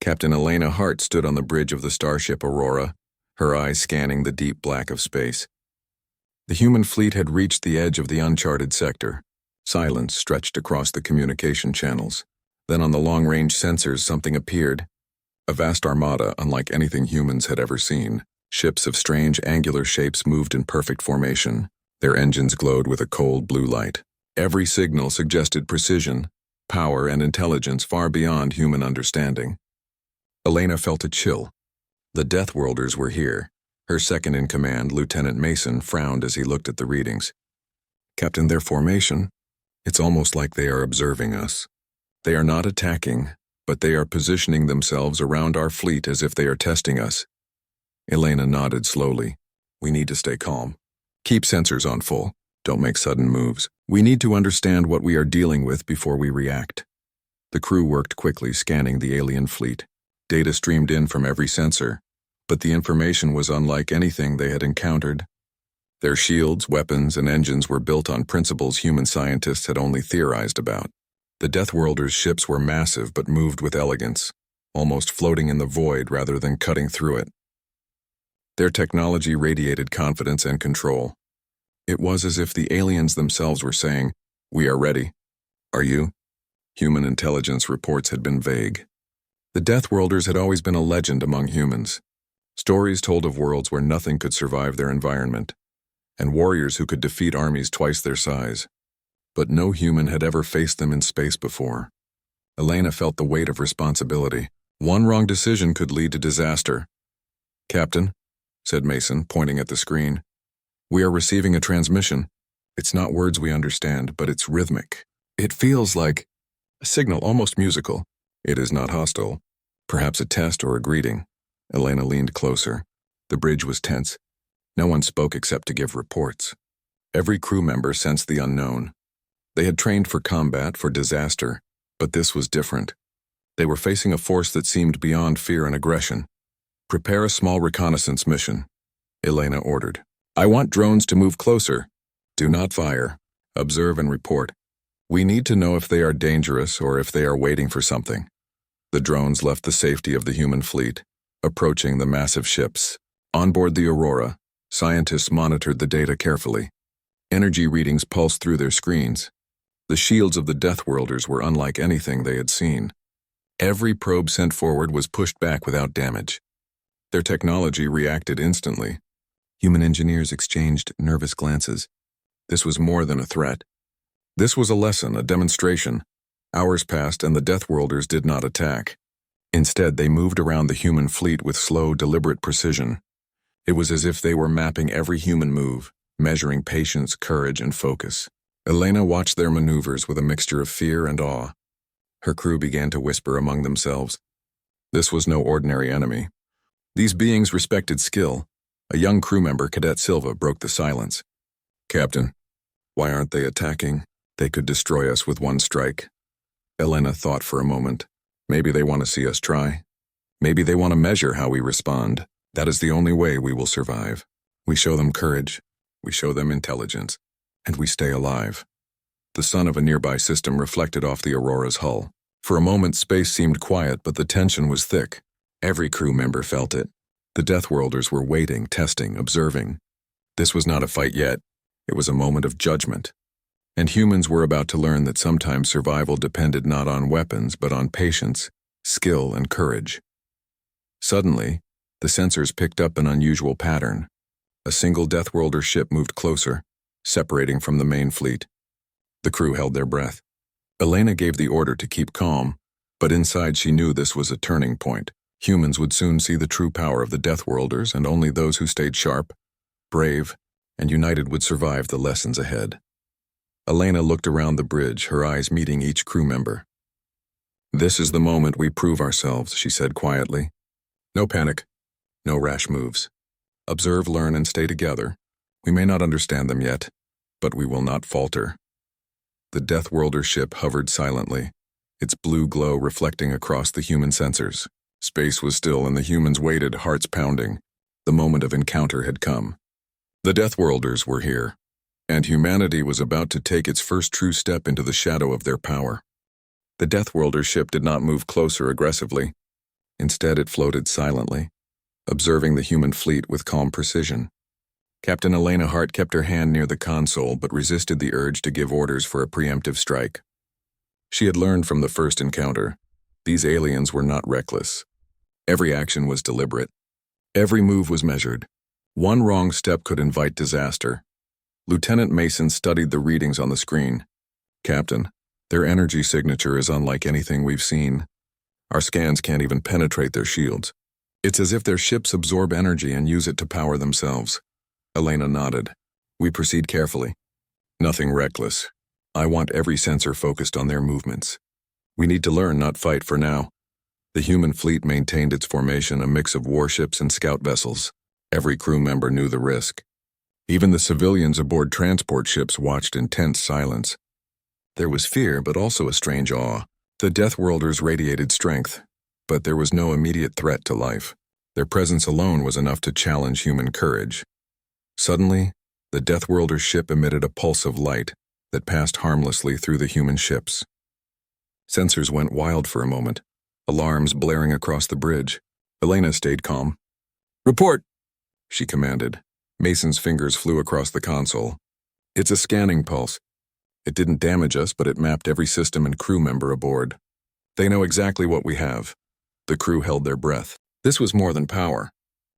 Captain Elena Hart stood on the bridge of the starship Aurora, her eyes scanning the deep black of space. The human fleet had reached the edge of the uncharted sector. Silence stretched across the communication channels. Then on the long-range sensors something appeared. A vast armada unlike anything humans had ever seen. Ships of strange angular shapes moved in perfect formation. Their engines glowed with a cold blue light. Every signal suggested precision, power, and intelligence far beyond human understanding. Elena felt a chill. The Deathworlders were here. Her second-in-command, Lieutenant Mason, frowned as he looked at the readings. Captain, their formation, it's almost like they are observing us. They are not attacking, but they are positioning themselves around our fleet as if they are testing us. Elena nodded slowly. We need to stay calm. Keep sensors on full. Don't make sudden moves. We need to understand what we are dealing with before we react. The crew worked quickly, scanning the alien fleet. Data streamed in from every sensor, but the information was unlike anything they had encountered. Their shields, weapons, and engines were built on principles human scientists had only theorized about. The Deathworlders' ships were massive but moved with elegance, almost floating in the void rather than cutting through it. Their technology radiated confidence and control. It was as if the aliens themselves were saying, "We are ready. Are you?" Human intelligence reports had been vague. The Deathworlders had always been a legend among humans. Stories told of worlds where nothing could survive their environment, and warriors who could defeat armies twice their size. But no human had ever faced them in space before. Elena felt the weight of responsibility. One wrong decision could lead to disaster. "Captain," said Mason, pointing at the screen, "we are receiving a transmission. It's not words we understand, but it's rhythmic. It feels like a signal, almost musical. It is not hostile. Perhaps a test or a greeting." Elena leaned closer. The bridge was tense. No one spoke except to give reports. Every crew member sensed the unknown. They had trained for combat, for disaster, but this was different. They were facing a force that seemed beyond fear and aggression. "Prepare a small reconnaissance mission," Elena ordered. "I want drones to move closer. Do not fire. Observe and report. We need to know if they are dangerous or if they are waiting for something." The drones left the safety of the human fleet, approaching the massive ships. On board the Aurora, scientists monitored the data carefully. Energy readings pulsed through their screens. The shields of the Deathworlders were unlike anything they had seen. Every probe sent forward was pushed back without damage. Their technology reacted instantly. Human engineers exchanged nervous glances. This was more than a threat. This was a lesson, a demonstration. Hours passed and the Deathworlders did not attack. Instead, they moved around the human fleet with slow, deliberate precision. It was as if they were mapping every human move, measuring patience, courage, and focus. Elena watched their maneuvers with a mixture of fear and awe. Her crew began to whisper among themselves. This was no ordinary enemy. These beings respected skill. A young crew member, Cadet Silva, broke the silence. "Captain, why aren't they attacking? They could destroy us with one strike." Elena thought for a moment. Maybe they want to see us try. Maybe they want to measure how we respond. That is the only way we will survive. We show them courage, we show them intelligence, and we stay alive. The sun of a nearby system reflected off the Aurora's hull. For a moment, space seemed quiet, but the tension was thick. Every crew member felt it. The Deathworlders were waiting, testing, observing. This was not a fight yet. It was a moment of judgment. And humans were about to learn that sometimes survival depended not on weapons, but on patience, skill, and courage. Suddenly, the sensors picked up an unusual pattern. A single Deathworlder ship moved closer, separating from the main fleet. The crew held their breath. Elena gave the order to keep calm, but inside she knew this was a turning point. Humans would soon see the true power of the Deathworlders, and only those who stayed sharp, brave, and united would survive the lessons ahead. Elena looked around the bridge, her eyes meeting each crew member. "This is the moment we prove ourselves," she said quietly. "No panic, no rash moves. Observe, learn, and stay together. We may not understand them yet, but we will not falter." The Deathworlder ship hovered silently, its blue glow reflecting across the human sensors. Space was still and the humans waited, hearts pounding. The moment of encounter had come. The Deathworlders were here, and humanity was about to take its first true step into the shadow of their power. The Deathworlder ship did not move closer aggressively. Instead, it floated silently, observing the human fleet with calm precision. Captain Elena Hart kept her hand near the console but resisted the urge to give orders for a preemptive strike. She had learned from the first encounter. These aliens were not reckless. Every action was deliberate. Every move was measured. One wrong step could invite disaster. Lieutenant Mason studied the readings on the screen. "Captain, their energy signature is unlike anything we've seen. Our scans can't even penetrate their shields. It's as if their ships absorb energy and use it to power themselves." Elena nodded. "We proceed carefully. Nothing reckless. I want every sensor focused on their movements. We need to learn, not fight for now." The human fleet maintained its formation, a mix of warships and scout vessels. Every crew member knew the risk. Even the civilians aboard transport ships watched in tense silence. There was fear, but also a strange awe. The Deathworlders radiated strength, but there was no immediate threat to life. Their presence alone was enough to challenge human courage. Suddenly, the Deathworlder ship emitted a pulse of light that passed harmlessly through the human ships. Sensors went wild for a moment, alarms blaring across the bridge. Elena stayed calm. "Report," she commanded. Mason's fingers flew across the console. "It's a scanning pulse. It didn't damage us, but it mapped every system and crew member aboard. They know exactly what we have." The crew held their breath. This was more than power.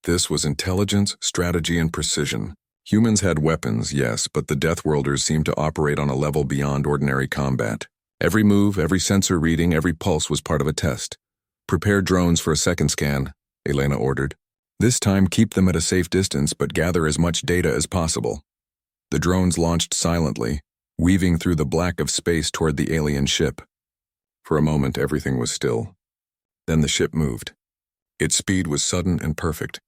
This was intelligence, strategy, and precision. Humans had weapons, yes, but the Deathworlders seemed to operate on a level beyond ordinary combat. Every move, every sensor reading, every pulse was part of a test. "Prepare drones for a second scan," Elena ordered. "This time, keep them at a safe distance, but gather as much data as possible." The drones launched silently, weaving through the black of space toward the alien ship. For a moment, everything was still. Then the ship moved. Its speed was sudden and perfect.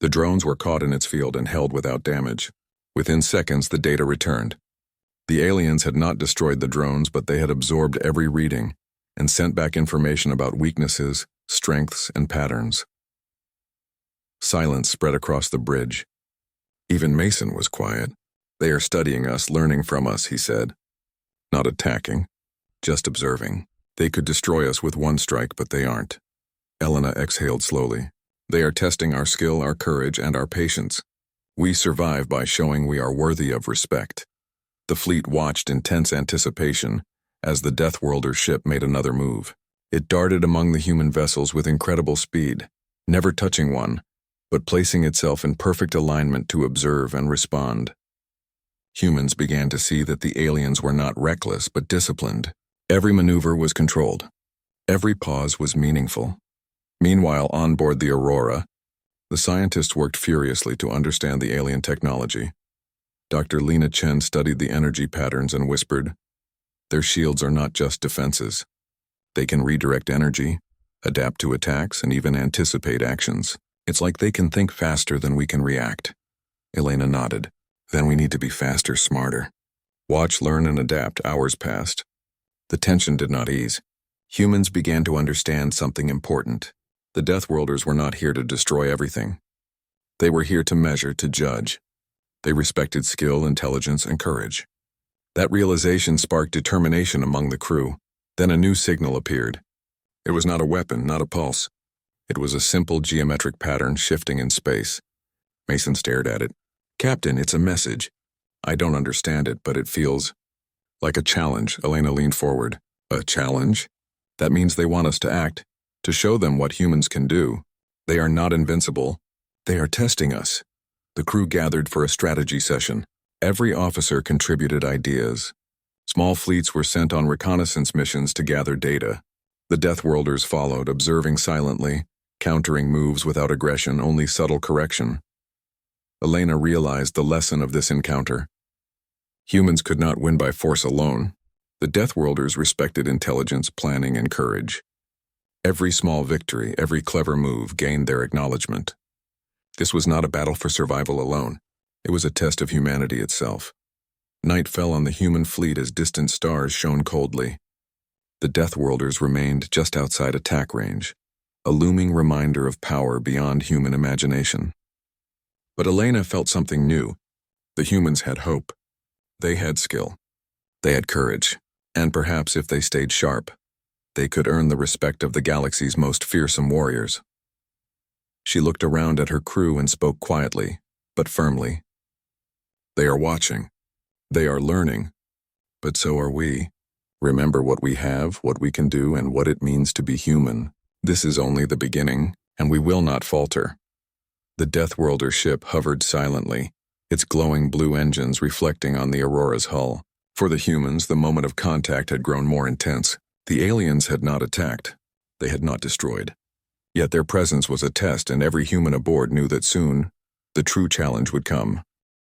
The drones were caught in its field and held without damage. Within seconds, the data returned. The aliens had not destroyed the drones, but they had absorbed every reading and sent back information about weaknesses, strengths, and patterns. Silence spread across the bridge. Even Mason was quiet. "They are studying us, learning from us," he said. "Not attacking, just observing. They could destroy us with one strike, but they aren't." Elena exhaled slowly. "They are testing our skill, our courage, and our patience. We survive by showing we are worthy of respect." The fleet watched in tense anticipation as the Deathworlder ship made another move. It darted among the human vessels with incredible speed, never touching one, but placing itself in perfect alignment to observe and respond. Humans began to see that the aliens were not reckless but disciplined. Every maneuver was controlled. Every pause was meaningful. Meanwhile, on board the Aurora, the scientists worked furiously to understand the alien technology. Dr. Lena Chen studied the energy patterns and whispered, "Their shields are not just defenses. They can redirect energy, adapt to attacks, and even anticipate actions. It's like they can think faster than we can react." Elena nodded. "Then we need to be faster, smarter. Watch, learn, and adapt." Hours passed. The tension did not ease. Humans began to understand something important. The Deathworlders were not here to destroy everything. They were here to measure, to judge. They respected skill, intelligence, and courage. That realization sparked determination among the crew. Then a new signal appeared. It was not a weapon, not a pulse. It was a simple geometric pattern shifting in space. Mason stared at it. "Captain, it's a message. I don't understand it, but it feels like a challenge." Elena leaned forward. "A challenge? That means they want us to act, to show them what humans can do. They are not invincible. They are testing us." The crew gathered for a strategy session. Every officer contributed ideas. Small fleets were sent on reconnaissance missions to gather data. The Deathworlders followed, observing silently, countering moves without aggression, only subtle correction. Elena realized the lesson of this encounter. Humans could not win by force alone. The Deathworlders respected intelligence, planning, and courage. Every small victory, every clever move gained their acknowledgement. This was not a battle for survival alone. It was a test of humanity itself. Night fell on the human fleet as distant stars shone coldly. The Deathworlders remained just outside attack range, a looming reminder of power beyond human imagination. But Elena felt something new. The humans had hope. They had skill. They had courage. And perhaps if they stayed sharp, They could earn the respect of the galaxy's most fearsome warriors. She looked around at her crew and spoke quietly, but firmly. They are watching. They are learning. But so are we. Remember what we have, what we can do, and what it means to be human. This is only the beginning, and we will not falter. The Deathworlder ship hovered silently, its glowing blue engines reflecting on the Aurora's hull. For the humans, the moment of contact had grown more intense. The aliens had not attacked. They had not destroyed. Yet their presence was a test, and every human aboard knew that soon, the true challenge would come.